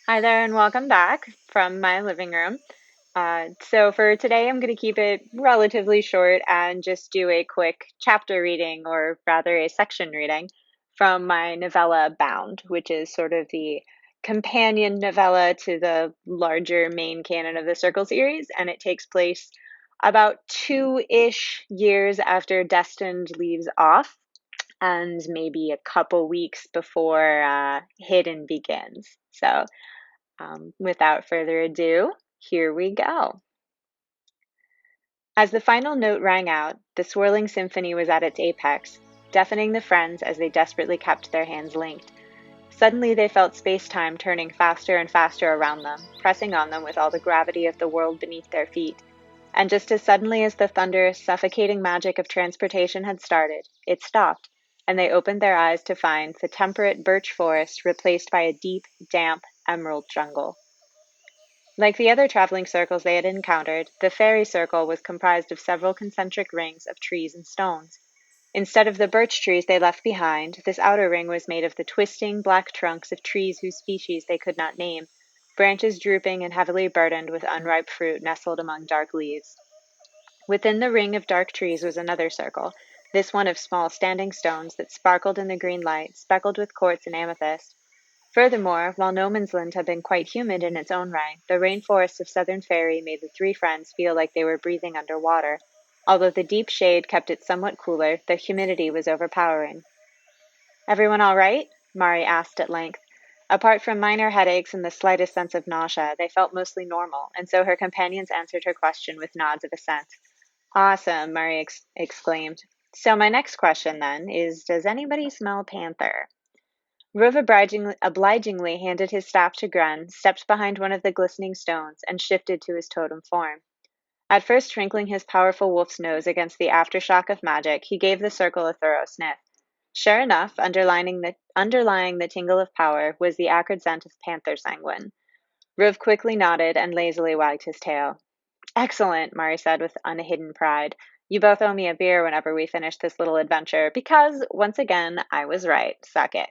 Hi there, and welcome back from my living room. So, for today, I'm going to keep it relatively short and just do a quick chapter reading, or rather, a section reading from my novella Bound, which is sort of the companion novella to the larger main canon of the Circle series, and it takes place about 2-ish years after Destined leaves off, and maybe a couple weeks before Hidden begins. So, without further ado, here we go. As the final note rang out, the swirling symphony was at its apex, deafening the friends as they desperately kept their hands linked. Suddenly they felt space-time turning faster and faster around them, pressing on them with all the gravity of the world beneath their feet. And just as suddenly as the thunderous, suffocating magic of transportation had started, it stopped, and they opened their eyes to find the temperate birch forest replaced by a deep, damp, emerald jungle. Like the other traveling circles they had encountered, the fairy circle was comprised of several concentric rings of trees and stones. Instead of the birch trees they left behind, this outer ring was made of the twisting, black trunks of trees whose species they could not name, branches drooping and heavily burdened with unripe fruit nestled among dark leaves. Within the ring of dark trees was another circle, this one of small standing stones that sparkled in the green light, speckled with quartz and amethyst. Furthermore, while No Man's Land had been quite humid in its own right, the rainforests of Southern Fairy made the three friends feel like they were breathing underwater. Although the deep shade kept it somewhat cooler, the humidity was overpowering. "Everyone all right?" Mari asked at length. Apart from minor headaches and the slightest sense of nausea, they felt mostly normal, and so her companions answered her question with nods of assent. "Awesome," Murray exclaimed. "So my next question, then, is does anybody smell panther?" Rove obligingly handed his staff to Gren, stepped behind one of the glistening stones, and shifted to his totem form. At first twinkling his powerful wolf's nose against the aftershock of magic, he gave the circle a thorough sniff. Sure enough, underlying the tingle of power was the acrid scent of panther sanguine. Rove quickly nodded and lazily wagged his tail. "Excellent," Mari said with unhidden pride. "You both owe me a beer whenever we finish this little adventure, because, once again, I was right. Suck it."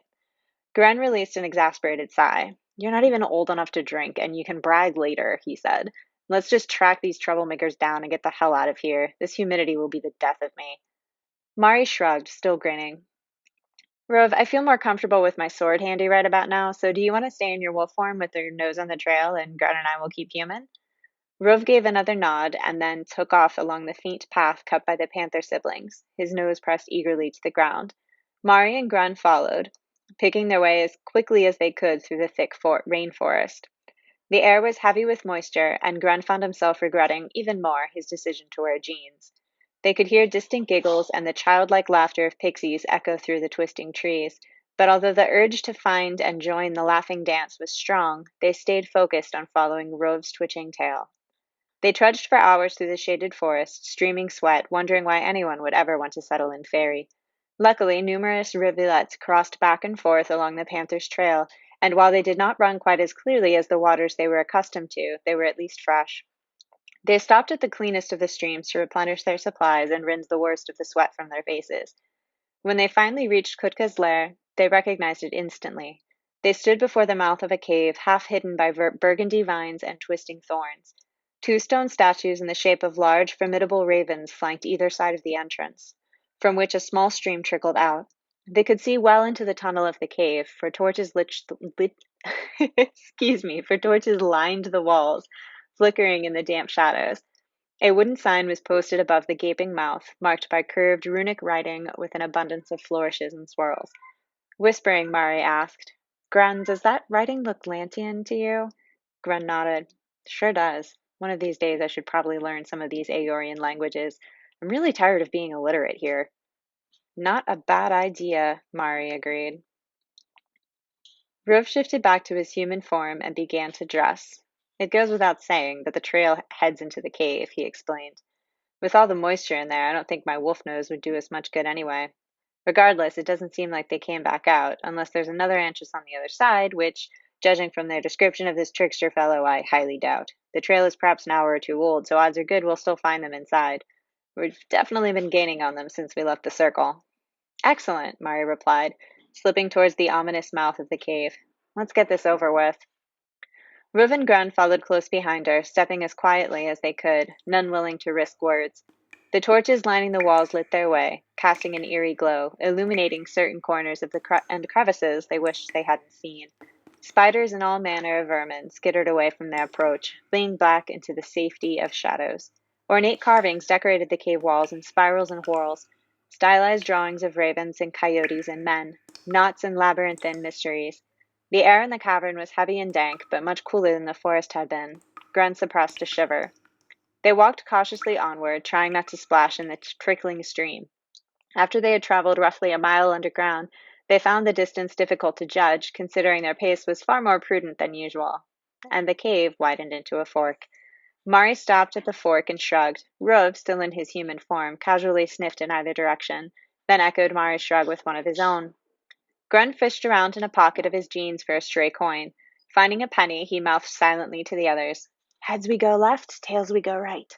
Gren released an exasperated sigh. "You're not even old enough to drink, and you can brag later," he said. "Let's just track these troublemakers down and get the hell out of here. This humidity will be the death of me." Mari shrugged, still grinning. "Rove, I feel more comfortable with my sword handy right about now, so do you want to stay in your wolf form with your nose on the trail, and Gren and I will keep human?" Rove gave another nod and then took off along the faint path cut by the panther siblings, his nose pressed eagerly to the ground. Mari and Grun followed, picking their way as quickly as they could through the thick rainforest. The air was heavy with moisture, and Grun found himself regretting even more his decision to wear jeans. They could hear distant giggles and the childlike laughter of pixies echo through the twisting trees, but although the urge to find and join the laughing dance was strong, they stayed focused on following Rove's twitching tail. They trudged for hours through the shaded forest, streaming sweat, wondering why anyone would ever want to settle in Fairy. Luckily, numerous rivulets crossed back and forth along the panther's trail, and while they did not run quite as clearly as the waters they were accustomed to, they were at least fresh. They stopped at the cleanest of the streams to replenish their supplies and rinse the worst of the sweat from their faces. When they finally reached Kutka's lair, they recognized it instantly. They stood before the mouth of a cave, half hidden by burgundy vines and twisting thorns. Two stone statues in the shape of large, formidable ravens flanked either side of the entrance, from which a small stream trickled out. They could see well into the tunnel of the cave, for for torches lined the walls, flickering in the damp shadows. A wooden sign was posted above the gaping mouth, marked by curved runic writing with an abundance of flourishes and swirls. Whispering, Mari asked, "Grun, does that writing look Lantian to you?" Grun nodded. "Sure does. One of these days I should probably learn some of these Aorian languages. I'm really tired of being illiterate here." "Not a bad idea," Mari agreed. Rove shifted back to his human form and began to dress. "It goes without saying that the trail heads into the cave," he explained. "With all the moisture in there, I don't think my wolf nose would do us much good anyway. Regardless, it doesn't seem like they came back out, unless there's another Antris on the other side, which, judging from their description of this trickster fellow, I highly doubt. The trail is perhaps an hour or two old, so odds are good we'll still find them inside. We've definitely been gaining on them since we left the circle." "Excellent," Mari replied, slipping towards the ominous mouth of the cave. "Let's get this over with." Ruv and Grun followed close behind her, stepping as quietly as they could, none willing to risk words. The torches lining the walls lit their way, casting an eerie glow, illuminating certain corners of and crevices they wished they hadn't seen. Spiders and all manner of vermin skittered away from their approach, fleeing back into the safety of shadows. Ornate carvings decorated the cave walls in spirals and whorls, stylized drawings of ravens and coyotes and men, knots and labyrinthine mysteries. The air in the cavern was heavy and dank, but much cooler than the forest had been. Grun suppressed a shiver. They walked cautiously onward, trying not to splash in the trickling stream. After they had traveled roughly a mile underground, they found the distance difficult to judge, considering their pace was far more prudent than usual. And the cave widened into a fork. Mari stopped at the fork and shrugged. Rove, still in his human form, casually sniffed in either direction, then echoed Mari's shrug with one of his own. Grun fished around in a pocket of his jeans for a stray coin. Finding a penny, he mouthed silently to the others. Heads we go left, tails we go right.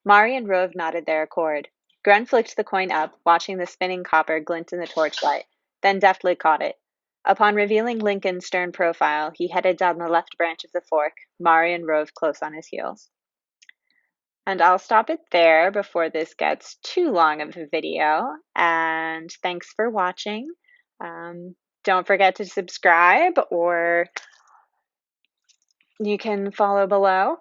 Mari and Rove nodded their accord. Grun flicked the coin up, watching the spinning copper glint in the torchlight, then deftly caught it. Upon revealing Lincoln's stern profile, he headed down the left branch of the fork, Mari and Rove close on his heels. And I'll stop it there before this gets too long of a video. And thanks for watching. Don't forget to subscribe, or you can follow below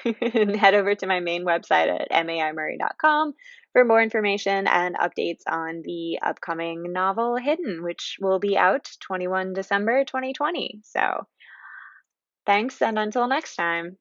and head over to my main website at maimurray.com for more information and updates on the upcoming novel Hidden, which will be out 21 December 2020. So thanks, and until next time.